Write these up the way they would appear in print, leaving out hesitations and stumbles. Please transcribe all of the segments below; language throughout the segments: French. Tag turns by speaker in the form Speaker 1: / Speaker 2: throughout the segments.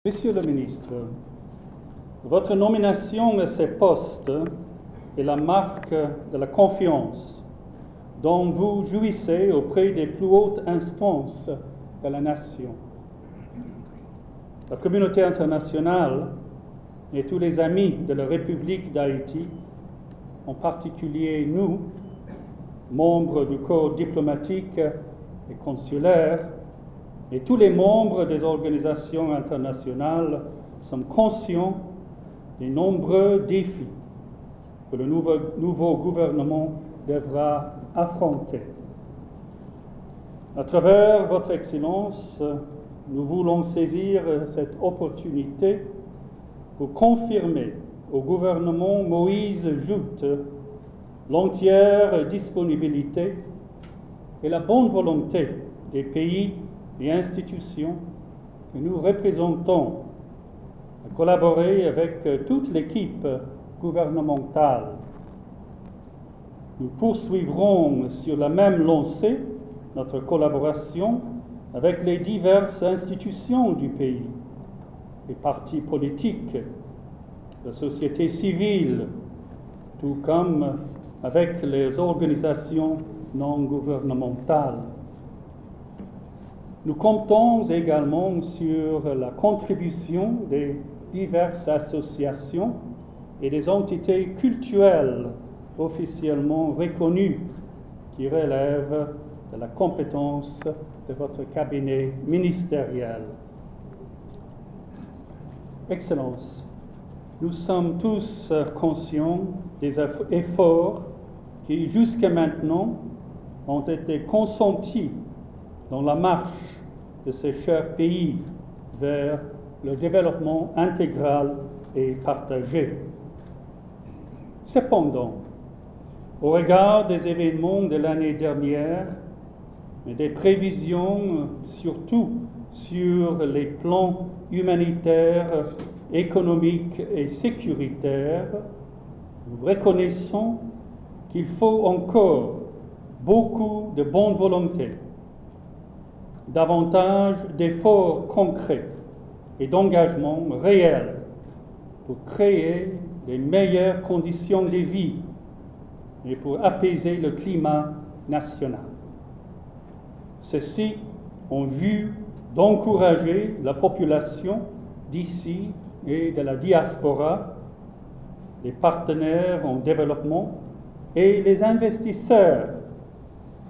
Speaker 1: Monsieur le ministre, votre nomination à ces postes est la marque de la confiance dont vous jouissez auprès des plus hautes instances de la nation. La communauté internationale et tous les amis de la République d'Haïti, en particulier nous, membres du corps diplomatique et consulaire, et tous les membres des organisations internationales sont conscients des nombreux défis que le nouveau gouvernement devra affronter. À travers votre Excellence, nous voulons saisir cette opportunité pour confirmer au gouvernement Moïse Joute l'entière disponibilité et la bonne volonté des pays et institutions que nous représentons à collaborer avec toute l'équipe gouvernementale. Nous poursuivrons sur la même lancée notre collaboration avec les diverses institutions du pays, les partis politiques, la société civile, tout comme avec les organisations non gouvernementales. Nous comptons également sur la contribution des diverses associations et des entités culturelles officiellement reconnues qui relèvent de la compétence de votre cabinet ministériel. Excellence, nous sommes tous conscients des efforts qui jusqu'à maintenant ont été consentis dans la marche de ces chers pays vers le développement intégral et partagé. Cependant, au regard des événements de l'année dernière et des prévisions surtout sur les plans humanitaires, économiques et sécuritaires, nous reconnaissons qu'il faut encore beaucoup de bonne volonté, davantage d'efforts concrets et d'engagements réels pour créer les meilleures conditions de vie et pour apaiser le climat national. Ceci en vue d'encourager la population d'ici et de la diaspora, les partenaires en développement et les investisseurs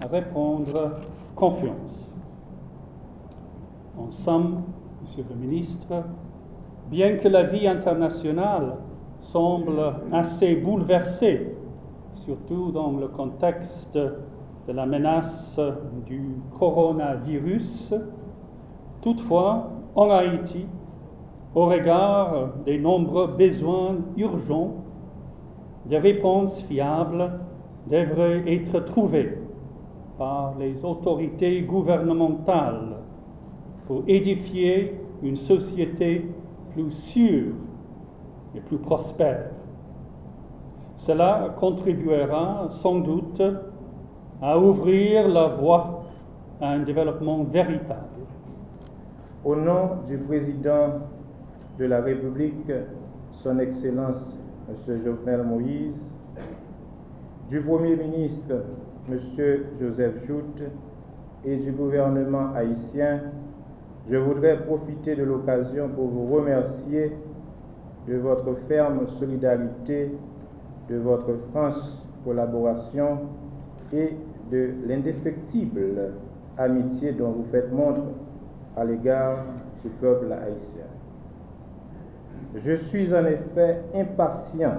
Speaker 1: à reprendre confiance. En somme, Monsieur le ministre, bien que la vie internationale semble assez bouleversée, surtout dans le contexte de la menace du coronavirus, toutefois, en Haïti, au regard des nombreux besoins urgents, des réponses fiables devraient être trouvées par les autorités gouvernementales pour édifier une société plus sûre et plus prospère. Cela contribuera sans doute à ouvrir la voie à un développement véritable.
Speaker 2: Au nom du président de la République, Son Excellence M. Jovenel Moïse, du Premier ministre M. Joseph Joute et du gouvernement haïtien, je voudrais profiter de l'occasion pour vous remercier de votre ferme solidarité, de votre franche collaboration et de l'indéfectible amitié dont vous faites montre à l'égard du peuple haïtien. Je suis en effet impatient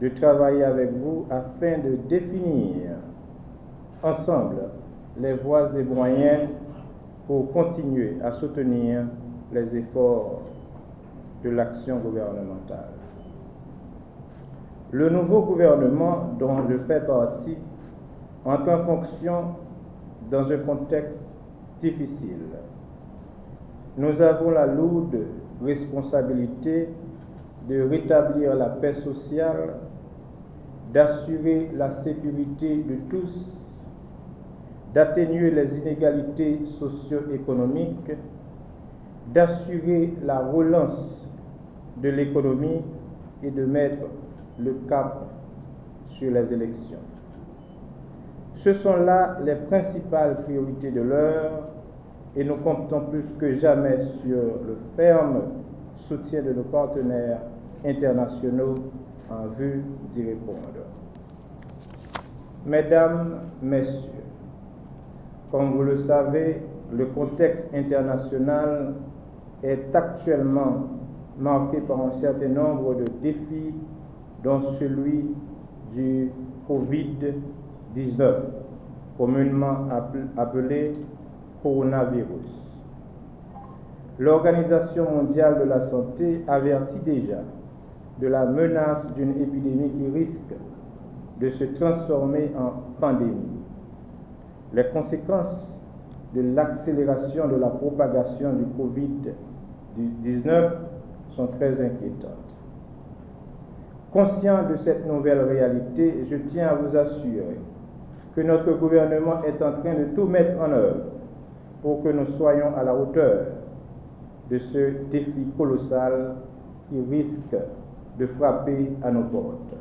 Speaker 2: de travailler avec vous afin de définir ensemble les voies et moyens pour continuer à soutenir les efforts de l'action gouvernementale. Le nouveau gouvernement dont je fais partie entre en fonction dans un contexte difficile. Nous avons la lourde responsabilité de rétablir la paix sociale, d'assurer la sécurité de tous, d'atténuer les inégalités socio-économiques, d'assurer la relance de l'économie et de mettre le cap sur les élections. Ce sont là les principales priorités de l'heure et nous comptons plus que jamais sur le ferme soutien de nos partenaires internationaux en vue d'y répondre. Mesdames, Messieurs, comme vous le savez, le contexte international est actuellement marqué par un certain nombre de défis, dont celui du Covid-19, communément appelé coronavirus. L'Organisation mondiale de la santé avertit déjà de la menace d'une épidémie qui risque de se transformer en pandémie. Les conséquences de l'accélération de la propagation du Covid-19 sont très inquiétantes. Conscient de cette nouvelle réalité, je tiens à vous assurer que notre gouvernement est en train de tout mettre en œuvre pour que nous soyons à la hauteur de ce défi colossal qui risque de frapper à nos portes.